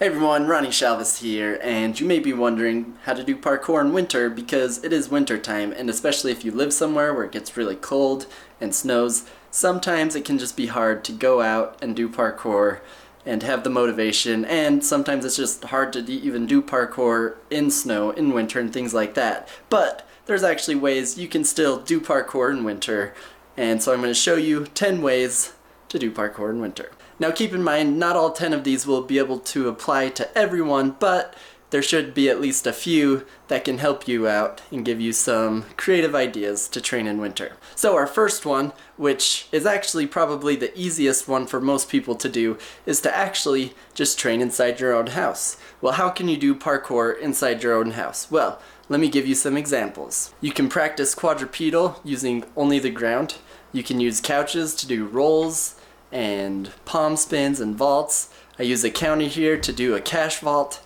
Hey everyone, Ronnie Shalvis here, and you may be wondering how to do parkour in winter because it is winter time, and especially if you live somewhere where it gets really cold and snows, sometimes it can just be hard to go out and do parkour and have the motivation, and sometimes it's just hard to even do parkour in snow, in winter, and things like that. But there's actually ways you can still do parkour in winter, and so I'm going to show you 10 ways to do parkour in winter. Now keep in mind, not all 10 of these will be able to apply to everyone, but there should be at least a few that can help you out and give you some creative ideas to train in winter. So our first one, which is actually probably the easiest one for most people to do, is to actually just train inside your own house. Well, how can you do parkour inside your own house? Well, let me give you some examples. You can practice quadrupedal using only the ground. You can use couches to do rolls and palm spins and vaults. I use a counter here to do a cash vault,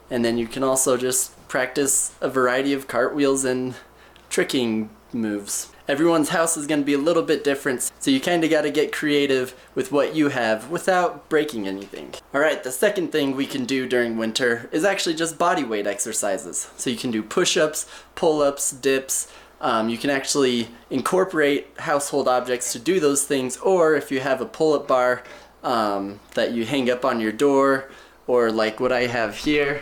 and then you can also just practice a variety of cartwheels and tricking moves. Everyone's house is going to be a little bit different, so you kind of got to get creative with what you have without breaking anything. Alright, the second thing we can do during winter is actually just body weight exercises. So you can do push-ups, pull-ups, dips. You can actually incorporate household objects to do those things, or if you have a pull-up bar that you hang up on your door, or like what I have here,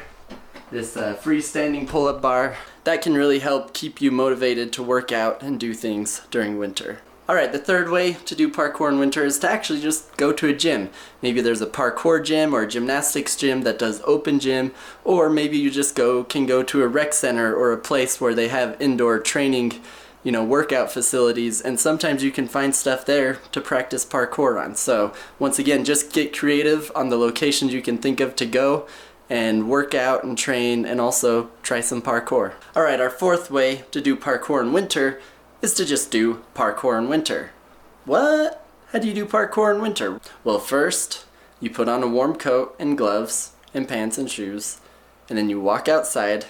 this freestanding pull-up bar, that can really help keep you motivated to work out and do things during winter. Alright, the third way to do parkour in winter is to actually just go to a gym. Maybe there's a parkour gym or a gymnastics gym that does open gym, or maybe you just can go to a rec center or a place where they have indoor training, workout facilities, and sometimes you can find stuff there to practice parkour on. So once again, just get creative on the locations you can think of to go and work out and train and also try some parkour. Alright, our fourth way to do parkour in winter is to just do parkour in winter. What? How do you do parkour in winter? Well, first, you put on a warm coat and gloves and pants and shoes, and then you walk outside,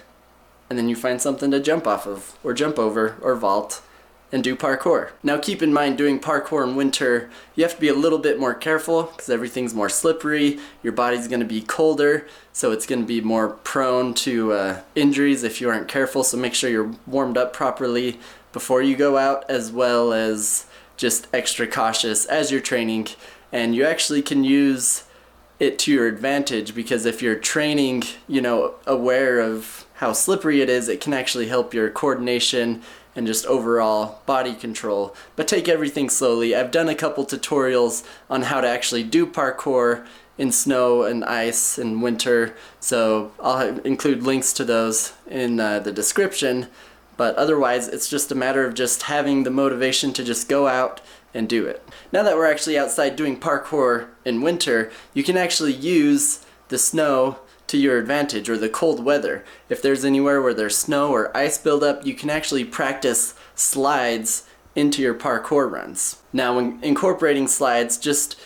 and then you find something to jump off of, or jump over, or vault, and do parkour. Now keep in mind, doing parkour in winter, you have to be a little bit more careful because everything's more slippery, your body's going to be colder, so it's going to be more prone to injuries if you aren't careful, so make sure you're warmed up properly before you go out, as well as just extra cautious as you're training. And you actually can use it to your advantage, because if you're training, aware of how slippery it is, it can actually help your coordination and just overall body control. But take everything slowly. I've done a couple tutorials on how to actually do parkour in snow and ice in winter, so I'll include links to those in the description. But otherwise, it's just a matter of just having the motivation to just go out and do it. Now that we're actually outside doing parkour in winter, you can actually use the snow to your advantage, or the cold weather. If there's anywhere where there's snow or ice buildup, you can actually practice slides into your parkour runs. Now when incorporating slides, just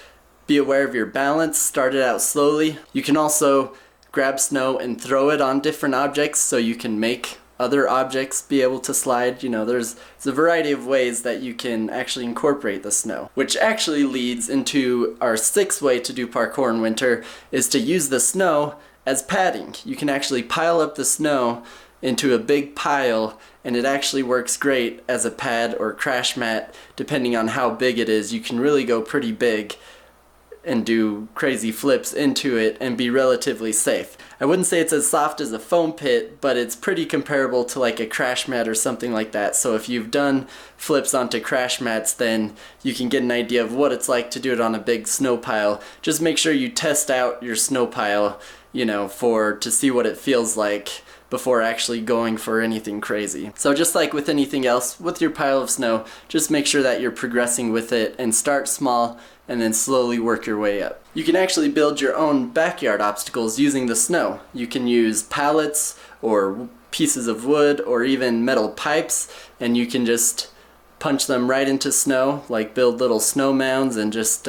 be aware of your balance, start it out slowly. You can also grab snow and throw it on different objects so you can make other objects be able to slide. There's a variety of ways that you can actually incorporate the snow. Which actually leads into our sixth way to do parkour in winter, is to use the snow as padding. You can actually pile up the snow into a big pile, and it actually works great as a pad or crash mat, depending on how big it is. You can really go pretty big and do crazy flips into it and be relatively safe. I wouldn't say it's as soft as a foam pit, but it's pretty comparable to like a crash mat or something like that. So if you've done flips onto crash mats, then you can get an idea of what it's like to do it on a big snow pile. Just make sure you test out your snow pile, to see what it feels like before actually going for anything crazy. So just like with anything else, with your pile of snow, just make sure that you're progressing with it and start small and then slowly work your way up. You can actually build your own backyard obstacles using the snow. You can use pallets or pieces of wood or even metal pipes, and you can just punch them right into snow, like build little snow mounds. And just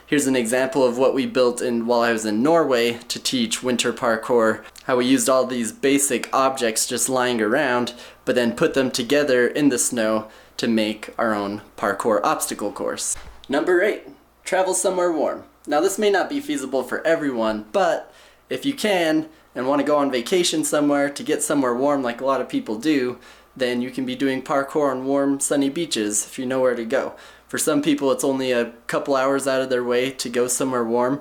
here's an example of what we built while I was in Norway to teach winter parkour, how we used all these basic objects just lying around, but then put them together in the snow to make our own parkour obstacle course. Number 8, travel somewhere warm. Now this may not be feasible for everyone, but If you can and want to go on vacation somewhere to get somewhere warm like a lot of people do, then you can be doing parkour on warm, sunny beaches if you know where to go. For some people, it's only a couple hours out of their way to go somewhere warm.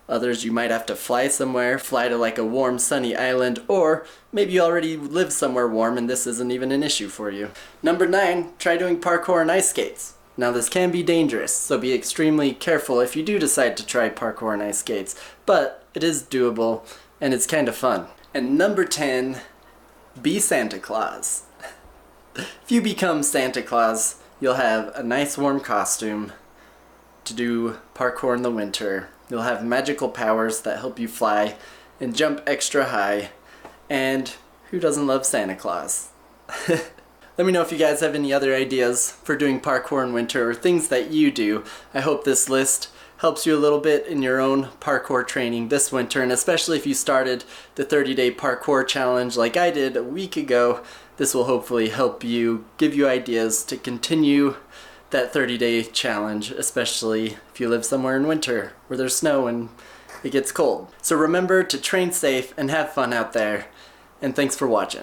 Others, you might have to fly somewhere, fly to like a warm, sunny island, or maybe you already live somewhere warm and this isn't even an issue for you. Number 9, try doing parkour on ice skates. Now this can be dangerous, so be extremely careful if you do decide to try parkour on ice skates, but it is doable and it's kind of fun. And number 10, be Santa Claus. If you become Santa Claus, you'll have a nice warm costume to do parkour in the winter. You'll have magical powers that help you fly and jump extra high. And who doesn't love Santa Claus? Let me know if you guys have any other ideas for doing parkour in winter or things that you do. I hope this list helps you a little bit in your own parkour training this winter, and especially if you started the 30-day parkour challenge like I did a week ago. This will hopefully help you, give you ideas to continue that 30-day challenge, especially if you live somewhere in winter where there's snow and it gets cold. So remember to train safe and have fun out there, and thanks for watching.